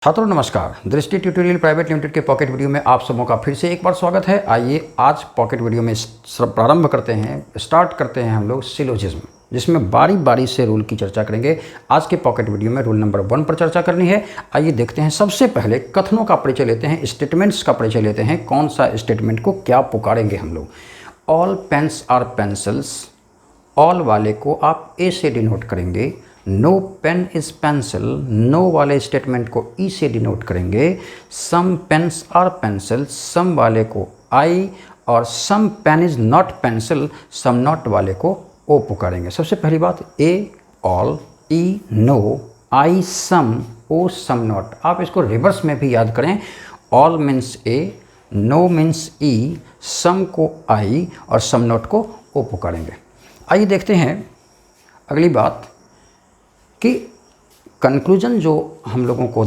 छात्रों नमस्कार। दृष्टि ट्यूटोरियल प्राइवेट लिमिटेड के पॉकेट वीडियो में आप सबों का फिर से एक बार स्वागत है। आइए आज पॉकेट वीडियो में प्रारंभ करते हैं, स्टार्ट करते हैं हम लोग सिलोजिज्म, जिसमें बारी बारी से रूल की चर्चा करेंगे। आज के पॉकेट वीडियो में रूल नंबर 1 पर चर्चा करनी है। आइए देखते हैं। सबसे पहले कथनों का परिचय लेते हैं, स्टेटमेंट्स का परिचय लेते हैं। कौन सा स्टेटमेंट को क्या पुकारेंगे हम लोग। All pens are pencils, all वाले को आप ए से डिनोट करेंगे। No pen is pencil, no वाले स्टेटमेंट को ई से डिनोट करेंगे। Some pens are pencil, some वाले को आई, और some pen is not pencil, some not वाले को ओ पुकारेंगे। सबसे पहली बात, A all, E no, I some, O some not. आप इसको रिवर्स में भी याद करें। ऑल मीन्स ए, नो मीन्स ई, सम को आई और सम नॉट को ओ पुकारेंगे। आइए देखते हैं अगली बात कि कंक्लूजन जो हम लोगों को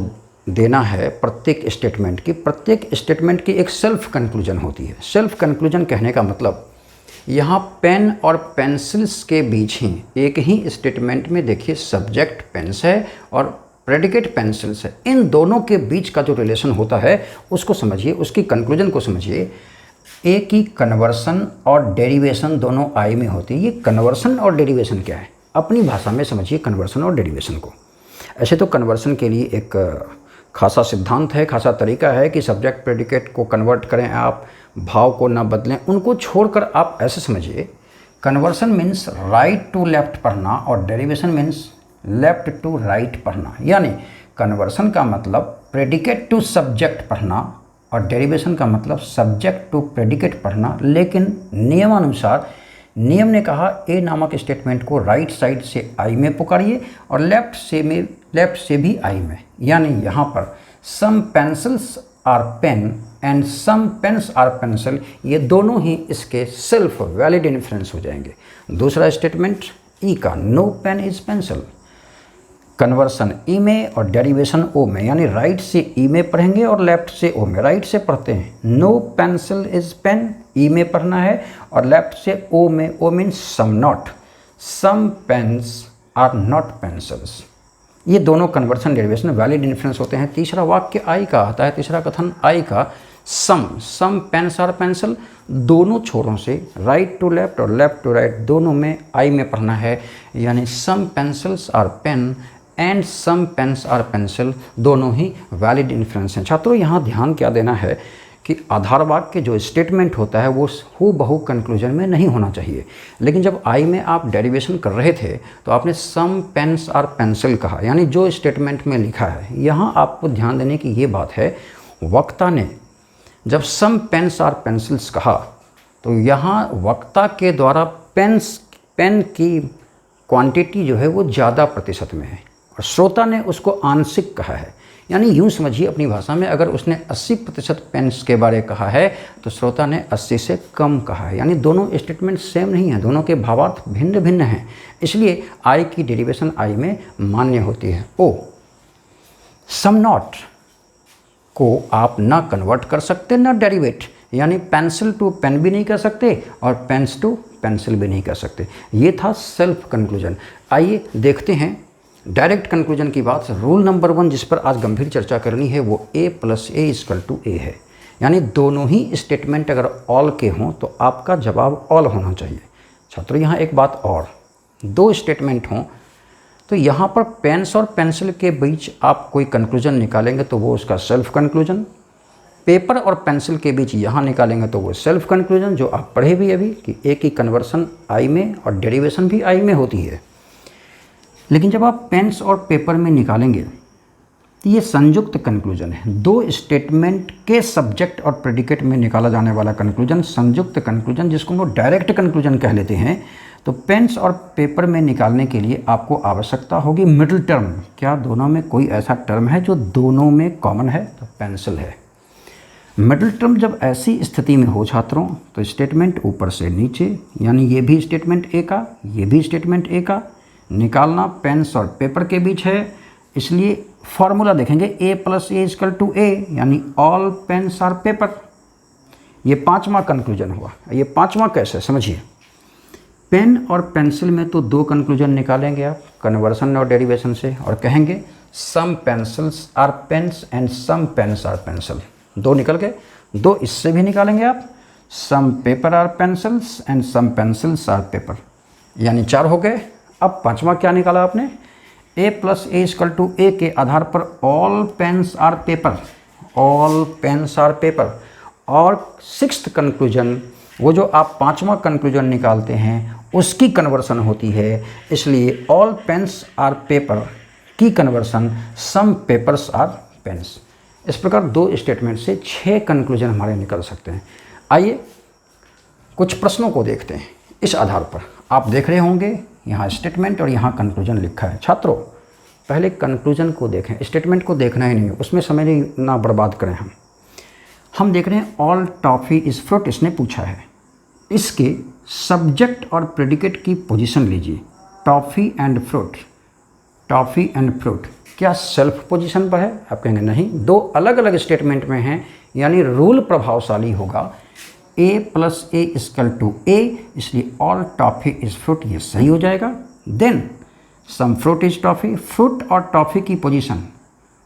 देना है प्रत्येक स्टेटमेंट की एक सेल्फ कंक्लूजन होती है। सेल्फ कंक्लूजन कहने का मतलब यहाँ पेन और पेंसिल्स के बीच ही एक ही स्टेटमेंट में देखिए सब्जेक्ट पेन्स है और प्रेडिकेट पेंसिल्स है। इन दोनों के बीच का जो रिलेशन होता है उसको समझिए, उसकी कंक्लूजन को समझिए। ए की कन्वर्सन और डेरिवेशन दोनों आई में होती है। ये कन्वर्सन और डेरिवेशन क्या है, अपनी भाषा में समझिए कन्वर्सन और डेरिवेशन को। ऐसे तो कन्वर्सन के लिए एक खासा सिद्धांत है, खासा तरीका है कि सब्जेक्ट प्रेडिकेट को कन्वर्ट करें आप, भाव को ना बदलें। उनको छोड़कर आप ऐसे समझिए, conversion means right to left पढ़ना और derivation means left to right पढ़ना। यानी कन्वर्सन का मतलब प्रेडिकेट टू सब्जेक्ट पढ़ना और डेरिवेशन का मतलब सब्जेक्ट टू प्रेडिकेट पढ़ना। लेकिन नियमानुसार नियम ने कहा ए नामक स्टेटमेंट को राइट साइड से आई में पुकारिए और लेफ्ट से भी आई में। यानी यहाँ पर some pencils are pen and some pens are pencil, ये दोनों ही इसके सेल्फ वैलिड इन्फ्रेंस हो जाएंगे। दूसरा स्टेटमेंट ई का, no pen is pencil, conversion E में और डेरिवेशन ओ में। यानी राइट से ई में पढ़ेंगे और लेफ्ट से ओ में। राइट से पढ़ते हैं no pencil is pen, E में पढ़ना है, और लेफ्ट से ओ में। O means some not, some pens are not pencils. ये दोनों कन्वर्सन डेरिवेशन वैलिड इन्फ्रेंस होते हैं। तीसरा वाक्य आई का आता है, तीसरा कथन आई का, सम पेन्स आर पेंसिल, दोनों छोरों से राइट टू लेफ्ट और लेफ्ट टू राइट दोनों में आई में पढ़ना है। यानी some pencils are pen and some pens are pencil, दोनों ही वैलिड इन्फ्रेंस हैं। छात्रों यहाँ ध्यान क्या देना है कि आधार वाक्य जो स्टेटमेंट होता है वो हूबहू कंक्लूजन में नहीं होना चाहिए। लेकिन जब आई में आप डेरिवेशन कर रहे थे तो आपने सम पेन्स आर पेंसिल कहा, यानी जो स्टेटमेंट में लिखा है। यहाँ आपको ध्यान देने की ये बात है, वक्ता ने जब सम पेन्स आर पेंसिल्स कहा तो यहाँ वक्ता के द्वारा पेन की क्वांटिटी जो है वो ज़्यादा प्रतिशत में है और श्रोता ने उसको आंशिक कहा है। यानी यूँ समझिए अपनी भाषा में, अगर उसने 80% पेन्स के बारे कहा है तो श्रोता ने 80 से कम कहा है। यानी दोनों स्टेटमेंट सेम नहीं हैं, दोनों के भावार्थ भिन्न भिन्न हैं। इसलिए आई की डेरिवेशन आई में मान्य होती है। ओ सम नॉट को आप ना कन्वर्ट कर सकते ना डेरिवेट, यानी पेंसिल टू पेन भी नहीं कर सकते और पेन्स टू पेंसिल भी नहीं कर सकते। ये था सेल्फ कंक्लूजन। आइए देखते हैं डायरेक्ट कंक्लूजन की बात। रूल नंबर 1 जिस पर आज गंभीर चर्चा करनी है वो a + a = a है। यानी दोनों ही स्टेटमेंट अगर ऑल के हों तो आपका जवाब ऑल होना चाहिए। छात्रों यहाँ एक बात और, दो स्टेटमेंट हों तो यहाँ पर पेन्स और पेंसिल के बीच आप कोई कंक्लूजन निकालेंगे तो वो उसका सेल्फ कंक्लूजन, पेपर और पेंसिल के बीच यहाँ निकालेंगे तो वो सेल्फ कंक्लूजन जो आप पढ़े भी अभी कि ए की कन्वर्सन आई में और डेरिवेशन भी आई में होती है। लेकिन जब आप पेन्स और पेपर में निकालेंगे तो ये संयुक्त कंक्लूजन है। दो स्टेटमेंट के सब्जेक्ट और प्रेडिकेट में निकाला जाने वाला कंक्लूजन संयुक्त कंक्लूजन, जिसको हम लोग डायरेक्ट कंक्लूजन कह लेते हैं। तो पेन्स और पेपर में निकालने के लिए आपको आवश्यकता होगी मिडिल टर्म। क्या दोनों में कोई ऐसा टर्म है जो दोनों में कॉमन है? तो पेंसिल है। मिडिल टर्म जब ऐसी स्थिति में हो छात्रों तो स्टेटमेंट ऊपर से नीचे, यानी ये भी स्टेटमेंट ए का, ये भी स्टेटमेंट ए का, निकालना पेन्स और पेपर के बीच है। इसलिए फॉर्मूला देखेंगे a + a = a, यानी ऑल पेन्स आर पेपर। ये 5वां कंक्लूजन हुआ। ये 5वां कैसे समझिए, पेन और पेंसिल में तो दो कंक्लूजन निकालेंगे आप कन्वर्सन और डेरिवेशन से और कहेंगे some pencils are pens and some pens are pencil. 2 निकल गए, 2 इससे भी निकालेंगे आप, some paper are pencils and some pencils are paper, यानी 4 हो गए। अब 5वां क्या निकाला आपने, a plus A equal to A के आधार पर all pens are paper, all pens are paper. और 6th कंक्लूजन, वो जो आप 5वां कंक्लूजन निकालते हैं उसकी कन्वर्सन होती है, इसलिए ऑल पेन्स आर पेपर की conversion some papers are pens. इस प्रकार 2 स्टेटमेंट से 6 कंक्लूजन हमारे निकल सकते हैं। आइए कुछ प्रश्नों को देखते हैं। इस आधार पर आप देख रहे होंगे यहाँ स्टेटमेंट और यहाँ कंक्लूजन लिखा है। छात्रों पहले कंक्लूजन को देखें, स्टेटमेंट को देखना ही नहीं, उसमें समय नहीं ना बर्बाद करें। हम देख रहे हैं ऑल टॉफ़ी इज़ फ्रूट, इसने पूछा है। इसके सब्जेक्ट और प्रेडिकेट की पोजीशन लीजिए, toffee and fruit, toffee and fruit क्या सेल्फ पोजीशन पर है? आप कहेंगे नहीं, 2 अलग अलग स्टेटमेंट में हैं, यानी रूल प्रभावशाली होगा। a plus A equal to A, इसलिए ऑल टॉफ़ी इज़ फ्रूट, ये सही हो जाएगा। Then some fruit is toffee, fruit और टॉफ़ी की पोजीशन,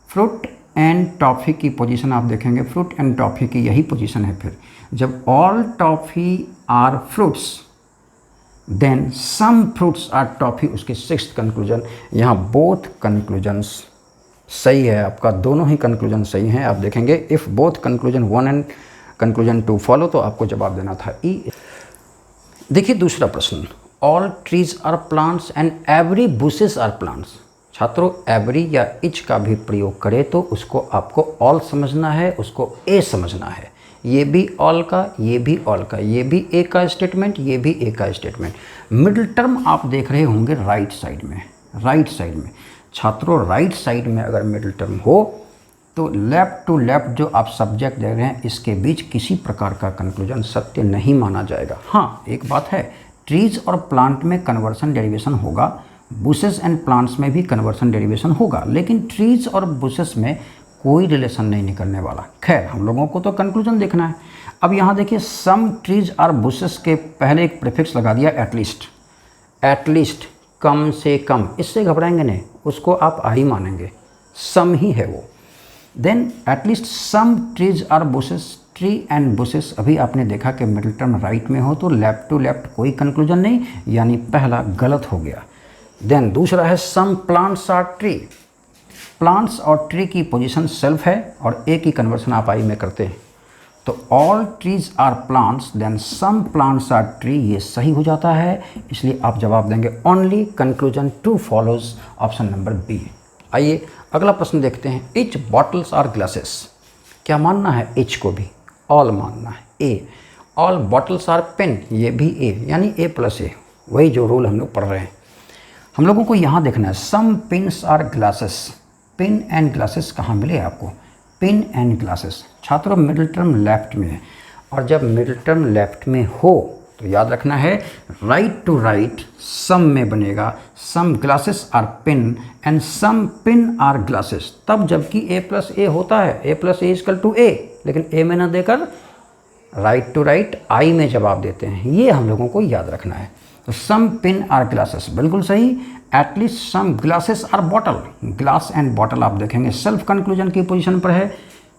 फ्रूट एंड टॉफ़ी की पोजीशन आप देखेंगे, फ्रूट एंड टॉफ़ी की यही पोजीशन है। फिर जब all toffee are fruits then some fruits are toffee, उसके 6th कंक्लूजन। यहाँ बोथ कंक्लूजन्स सही है आपका, दोनों ही कंक्लूजन सही हैं। आप देखेंगे if both conclusion 1 and conclusion 2 follow, तो आपको जवाब देना था ई। देखिए दूसरा प्रश्न, all trees are plants and every bushes are plants. छात्रों एवरी या इच का भी प्रयोग करें तो उसको आपको ऑल समझना है, उसको ए समझना है। ये भी ऑल का, ये भी ऑल का, ये भी ए का स्टेटमेंट, ये भी ए का स्टेटमेंट। मिडिल टर्म आप देख रहे होंगे राइट साइड में, राइट साइड में। छात्रों राइट साइड में अगर मिडिल टर्म हो तो लेफ़्ट टू लेफ़्ट जो आप सब्जेक्ट देख रहे हैं इसके बीच किसी प्रकार का कंक्लूजन सत्य नहीं माना जाएगा। हाँ एक बात है, ट्रीज और प्लांट में कन्वर्सन डेरिवेशन होगा, बुशेस एंड प्लांट्स में भी कन्वर्सन डेरिवेशन होगा, लेकिन ट्रीज और बुशेस में कोई रिलेशन नहीं निकलने वाला। खैर हम लोगों को तो कंक्लूजन देखना है। अब यहाँ देखिए सम ट्रीज आर बुशेस के पहले एक प्रीफिक्स लगा दिया एटलीस्ट, एटलीस्ट कम से कम, इससे घबराएंगे नहीं, उसको आप आई मानेंगे, सम ही है वो। Then at least some trees are bushes, tree and bushes, अभी आपने देखा कि मिडिल टर्म राइट में हो तो लेफ्ट टू लेफ्ट कोई कंक्लूजन नहीं, यानी पहला गलत हो गया। देन दूसरा है some plants are tree, plants और ट्री की पोजीशन सेल्फ है और ए की कन्वर्सन आप आई में करते हैं, तो all trees are plants then some plants are tree, ये सही हो जाता है, इसलिए आप जवाब देंगे only conclusion 2 follows, option number B. आइए अगला प्रश्न देखते हैं, इच बॉटल्स आर ग्लासेस, क्या मानना है इच को भी, ऑल मानना है ए। ऑल बॉटल्स आर पेन, ये भी ए, यानी ए प्लस ए, वही जो रूल हम लोग पढ़ रहे हैं। हम लोगों को यहाँ देखना है some pins are glasses, pin and glasses कहाँ मिले आपको, पिन एंड ग्लासेस। छात्रों मिडिल टर्म लेफ्ट में है, और जब मिडिल टर्म लेफ्ट में हो तो याद रखना है राइट टू राइट सम में बनेगा, some glasses are pin and some pin are glasses, तब जबकि ए प्लस ए होता है, A plus A equal to A, लेकिन ए में ना देकर राइट टू राइट आई में जवाब देते हैं, ये हम लोगों को याद रखना है। तो सम पिन आर ग्लासेस बिल्कुल सही, at least some glasses are bottle, glass and bottle आप देखेंगे सेल्फ कंक्लूजन की पोजीशन पर है,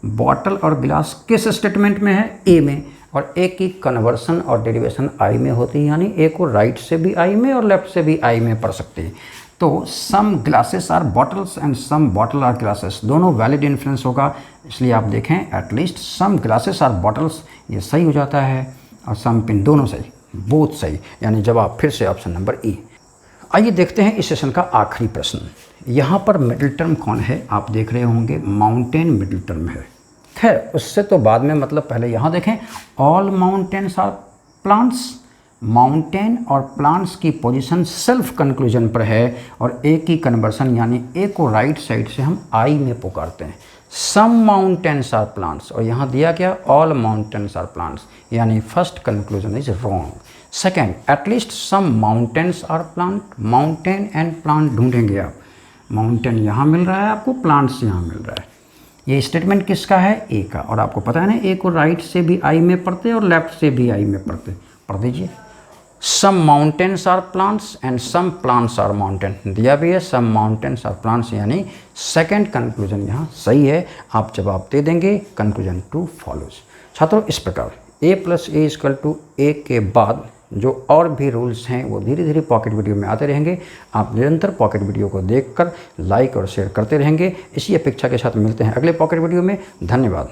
बॉटल और ग्लास किस स्टेटमेंट में है, ए में, और ए की कन्वर्सन और डेरिवेशन आई में होती है, यानी ए को राइट से भी आई में और लेफ्ट से भी आई में पढ़ सकते हैं। तो some glasses are bottles and some bottle are glasses, दोनों वैलिड इन्फ्लुएंस होगा, इसलिए आप देखें at least some glasses are bottles, ये सही हो जाता है, और सम पिन दोनों सही, बोथ सही, यानी जवाब फिर से ऑप्शन नंबर ई। आइए देखते हैं इस सेशन का आखिरी प्रश्न। यहाँ पर मिडिल टर्म कौन है, आप देख रहे होंगे माउंटेन मिडिल टर्म है। खैर उससे तो बाद में, मतलब पहले यहाँ देखें all mountains are plants, mountain और प्लांट्स की पोजीशन सेल्फ कंक्लूजन पर है, और ए की कन्वर्सन यानी ए को राइट साइड से हम आई में पुकारते हैं, सम माउंटेन्स आर प्लांट्स, और यहाँ दिया गया ऑल माउंटेन्स आर प्लांट्स, यानी first conclusion is wrong. Second, at least some mountains are plant, mountain and plant ढूंढेंगे आप, माउंटेन यहाँ मिल रहा है आपको, प्लांट्स यहाँ मिल रहा है, ये स्टेटमेंट किसका है, ए का, और आपको पता है ना ए को राइट से भी आई में पढ़ते और लेफ्ट से भी आई में पढ़ते, पढ़ दीजिए। Some mountains are plants and some plants are mountain दिया भी है, सम माउंटेन्स आर प्लांट्स, यानी सेकंड कंक्लूजन यहाँ सही है। आप जवाब दे देंगे, कंक्लूजन 2 फॉलोज। छात्रों इस प्रकार a + a = a के बाद जो और भी रूल्स हैं वो धीरे धीरे पॉकेट वीडियो में आते रहेंगे। आप निरंतर पॉकेट वीडियो को देखकर लाइक और शेयर करते रहेंगे। इसी अपेक्षा के साथ मिलते हैं अगले पॉकेट वीडियो में। धन्यवाद।